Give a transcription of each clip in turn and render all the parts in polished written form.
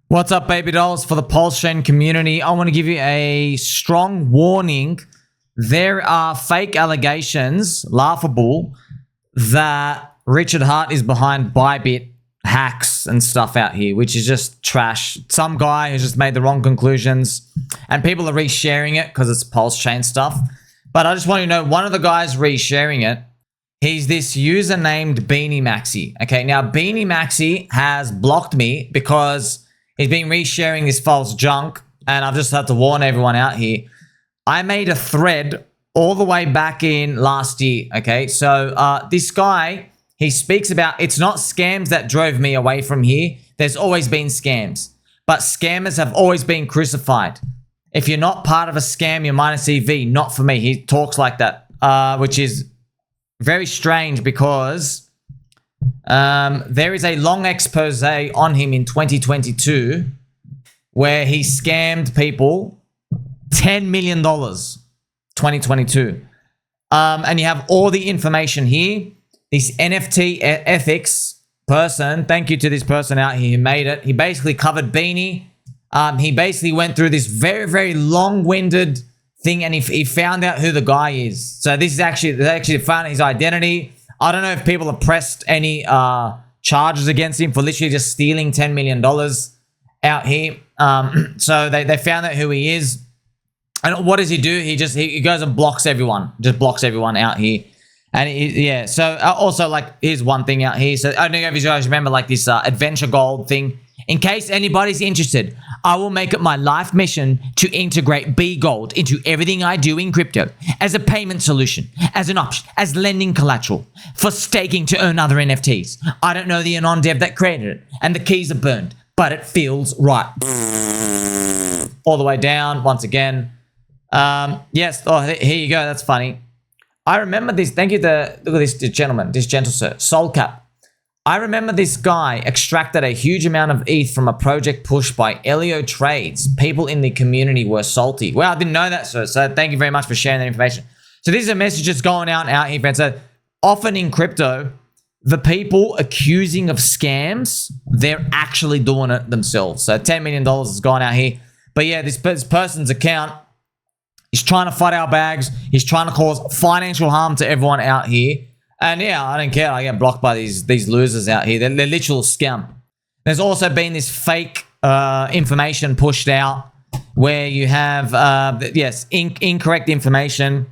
What's up, baby dolls? For the PulseChain community, I want to give you a strong warning. There are fake allegations, laughable, that Richard Hart is behind Bybit hacks and stuff out here, which is just trash. Some guy who's just made the wrong conclusions, and people are resharing it because it's PulseChain stuff. But I just want you to know, one of the guys resharing it, he's this user named BeanieMaxi. Okay, now BeanieMaxi has blocked me because he's been resharing this false junk, and I've just had to warn everyone out here. I made a thread all the way back in last year, okay? So this guy, he speaks about it's not scams that drove me away from here. There's always been scams, but scammers have always been crucified. If you're not part of a scam, you're minus EV, not for me. He talks like that, which is very strange because there is a long expose on him in 2022 where he scammed people $10 million, 2022. And you have all the information here. This NFT ethics person, thank you to this person out here who made it. He basically covered Beanie. He basically went through this very, very long-winded thing, and he found out who the guy is. So this is actually, they actually found his identity. I don't know if people have pressed any charges against him for literally just stealing $10 million out here. So they found out who he is. And what does he do? He goes and blocks everyone. Just blocks everyone out here. And yeah, so also, like, here's one thing out here. So I don't know if you guys remember, like, this adventure gold thing. In case anybody's interested, I will make it my life mission to integrate B Gold into everything I do in crypto as a payment solution, as an option, as lending collateral for staking to earn other NFTs. I don't know the anon dev that created it, and the keys are burned, but it feels right. All the way down once again. Yes. Oh, here you go. That's funny. I remember this. Thank you to look at this gentleman, this gentle sir, SolCap. I remember this guy extracted a huge amount of ETH from a project pushed by Elio Trades. People in the community were salty. Well, I didn't know that, sir. So thank you very much for sharing that information. So this is a message that's going out here, friends. So often in crypto, the people accusing of scams, they're actually doing it themselves. So $10 million has gone out here. But yeah, this person's account, he's trying to fight our bags. He's trying to cause financial harm to everyone out here. And yeah, I don't care. I get blocked by these losers out here. They're literal scam. There's also been this fake information pushed out where you have, yes, incorrect information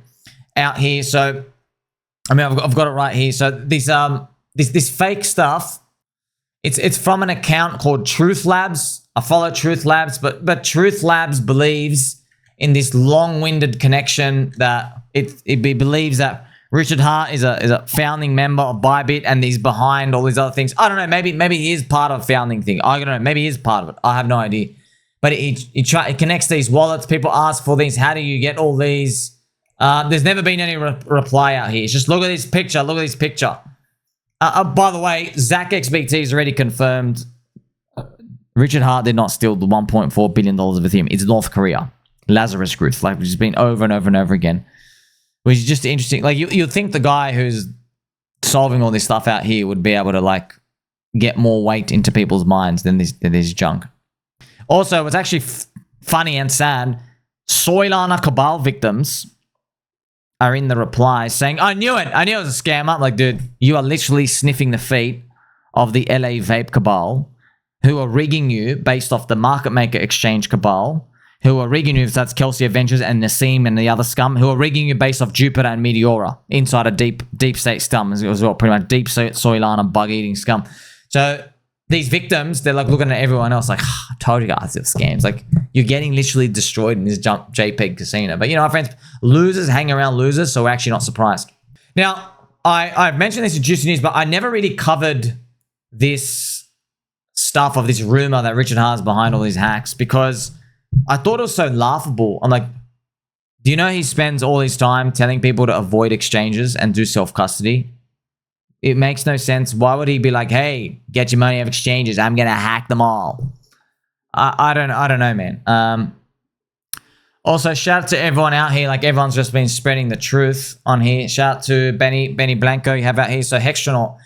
out here. So, I mean, I've got it right here. So this fake stuff, it's from an account called Truth Labs. I follow Truth Labs, but Truth Labs believes in this long-winded connection that it believes that Richard Hart is a founding member of Bybit and he's behind all these other things. I don't know. Maybe he is part of a founding thing. I don't know. Maybe he is part of it. I have no idea. But he connects these wallets. People ask for these. How do you get all these? There's never been any reply out here. It's just look at this picture. Look at this picture. By the way, Zach XBT has already confirmed Richard Hart did not steal the $1.4 billion of Ethereum. It's North Korea. Lazarus Group. Like, which has been over and over and over again. Which is just interesting. Like, you'd think the guy who's solving all this stuff out here would be able to, like, get more weight into people's minds than this junk. Also, what's actually funny and sad, Solana Cabal victims are in the replies saying, I knew it. I knew it was a scam. I'm like, dude, you are literally sniffing the feet of the LA Vape Cabal who are rigging you based off the market maker exchange Cabal, who are rigging you, that's Kelsey Adventures and Nassim and the other scum, who are rigging you based off Jupiter and Meteora inside a deep state scum as well, pretty much deep Solana bug-eating scum. So these victims, they're like looking at everyone else like, I told you guys it's scams. Like, you're getting literally destroyed in this JPEG casino. But you know, my friends, losers hang around losers, so we're actually not surprised. Now, I've mentioned this in Juicy News, but I never really covered this stuff of this rumor that Richard Hart's behind all these hacks because I thought it was so laughable. I'm like, do you know he spends all his time telling people to avoid exchanges and do self-custody? It makes no sense. Why would he be like, hey, get your money out of exchanges. I'm going to hack them all. I don't know, man. Also, shout out to everyone out here. Like, everyone's just been spreading the truth on here. Shout out to Benny Blanco you have out here. So Hextronaut,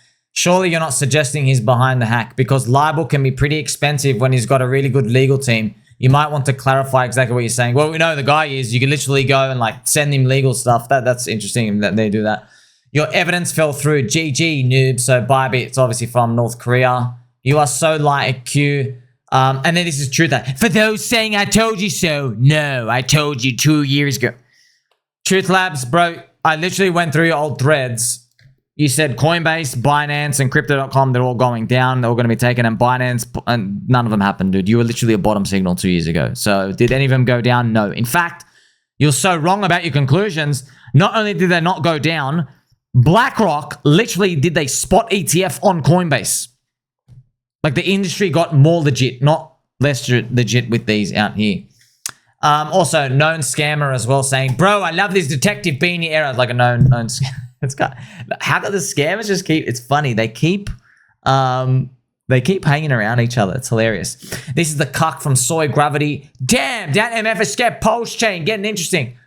Surely you're not suggesting he's behind the hack, because libel can be pretty expensive when he's got a really good legal team. You might want to clarify exactly what you're saying. Well, we know the guy is. You can literally go and like send him legal stuff. That's interesting that they do that. Your evidence fell through. GG, noob. So Bybit, it's obviously from North Korea. You are so light Q. And then this is truth. For those saying I told you so. No, I told you 2 years ago. Truth Labs, bro. I literally went through your old threads. You said Coinbase, Binance, and Crypto.com, they're all going down. They're all going to be taken. And Binance, and none of them happened, dude. You were literally a bottom signal 2 years ago. So did any of them go down? No. In fact, you're so wrong about your conclusions. Not only did they not go down, BlackRock literally did a spot ETF on Coinbase. Like the industry got more legit, not less legit with these out here. Also, known scammer as well saying, bro, I love this Detective Beanie era. Like a known scammer. It's got, how do the scammers just keep, it's funny. They keep hanging around each other. It's hilarious. This is the Cuck from Soy Gravity. Damn, that MF is scared. PulseChain, getting interesting.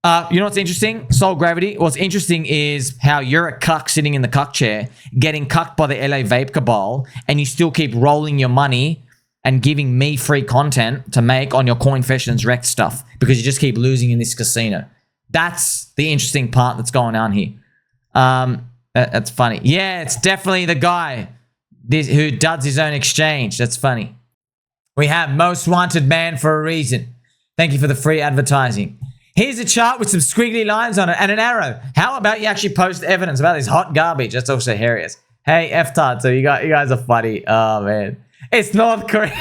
You know what's interesting? Soul Gravity. What's interesting is how you're a cuck sitting in the cuck chair, getting cucked by the LA Vape Cabal, and you still keep rolling your money and giving me free content to make on your Coinfessions Rect stuff because you just keep losing in this casino. That's the interesting part that's going on here. That's funny. Yeah, it's definitely the guy who does his own exchange. That's funny. We have most wanted man for a reason. Thank you for the free advertising. Here's a chart with some squiggly lines on it and an arrow. How about you actually post evidence about this hot garbage? That's also hilarious. Hey, F-Tard, so you guys are funny. Oh, man. It's North Korea.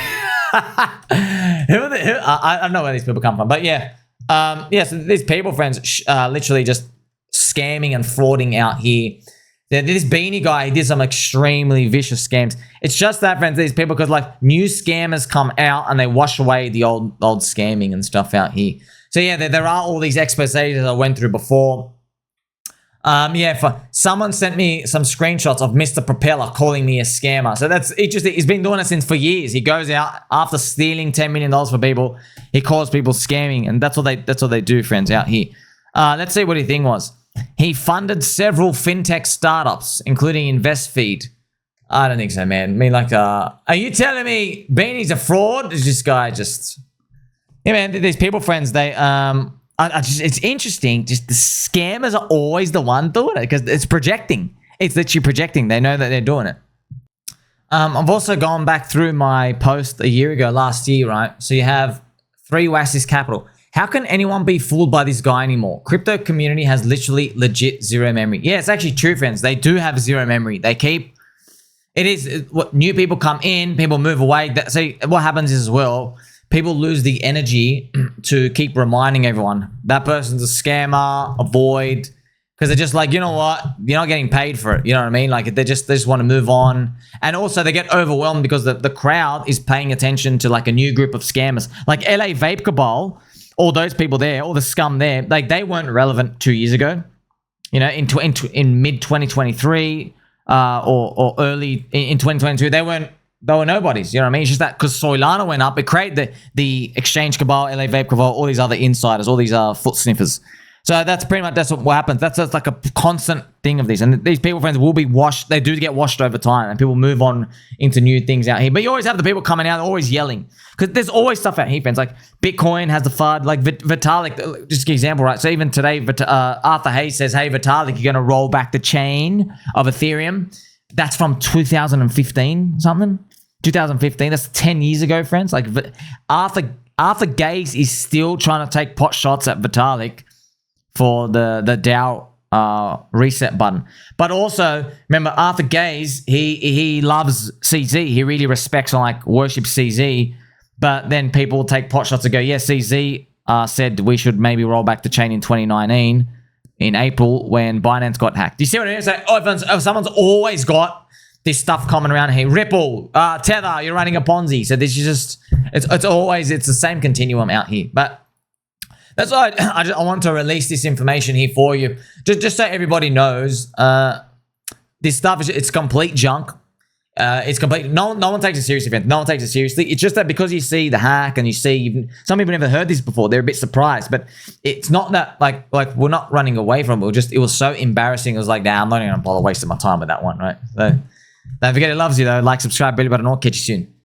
I don't know where these people come from, but yeah. So these people, friends, literally just scamming and frauding out here. This Beanie guy, he did some extremely vicious scams. It's just that, friends, these people, because like new scammers come out and they wash away the old scamming and stuff out here. So yeah, there are all these exposés that I went through before. Someone sent me some screenshots of Mr. Propeller calling me a scammer. So that's interesting. He's been doing it for years. He goes out after stealing $10 million for people. He calls people scamming, and that's what they do, friends, out here. Let's see what his thing was. He funded several fintech startups, including InvestFeed. I don't think so, man. I mean, like, are you telling me Beanie's a fraud? Is this guy just... Yeah, man, these people, friends, they, it's interesting. Just the scammers are always the one doing it because it's projecting. It's literally projecting. They know that they're doing it. I've also gone back through my post a year ago, last year, right? So you have 3 Wasis Capital. How can anyone be fooled by this guy anymore? Crypto community has literally legit zero memory. Yeah, it's actually true, friends. They do have zero memory. They keep... It is... What new people come in, people move away. So what happens is as well... People lose the energy to keep reminding everyone that person's a scammer, avoid, because they're just like, you know what, you're not getting paid for it. You know what I mean? Like they just want to move on, and also they get overwhelmed because the crowd is paying attention to like a new group of scammers, like LA Vape Cabal, all those people there, all the scum there, like they weren't relevant 2 years ago. You know, in mid 2023 or early in 2022, they were nobodies, you know what I mean? It's just that because Solana went up, it created the Exchange Cabal, LA Vape Cabal, all these other insiders, all these foot sniffers. So that's pretty much, that's what happens. That's like a constant thing of these. And these people, friends, will be washed. They do get washed over time and people move on into new things out here. But you always have the people coming out, always yelling. Because there's always stuff out here, friends. Like Bitcoin has the FUD, like Vitalik, just an example, right? So even today, Arthur Hayes says, hey, Vitalik, you're going to roll back the chain of Ethereum. That's from 2015 something. 2015. That's 10 years ago, friends. Like Arthur Gaze is still trying to take pot shots at Vitalik for the DAO reset button. But also, remember, Arthur Gaze, he loves CZ. He really respects and like worships CZ. But then people will take pot shots and go, yeah, CZ said we should maybe roll back the chain in 2019 in April when Binance got hacked. Do you see what I mean? It's like, someone's always got this stuff coming around here. Ripple, Tether, you're running a Ponzi. So this is just, it's the same continuum out here. But that's why I want to release this information here for you. Just so everybody knows, this stuff, it's complete junk. It's complete. No one takes it seriously, man. No one takes it seriously. It's just that because you see the hack and you see some people never heard this before, they're a bit surprised. But it's not that like we're not running away from it. It was so embarrassing. It was like, nah, I'm not even gonna bother wasting my time with that one, right? So don't forget, it loves you though. Like, subscribe, belly button, or catch you soon.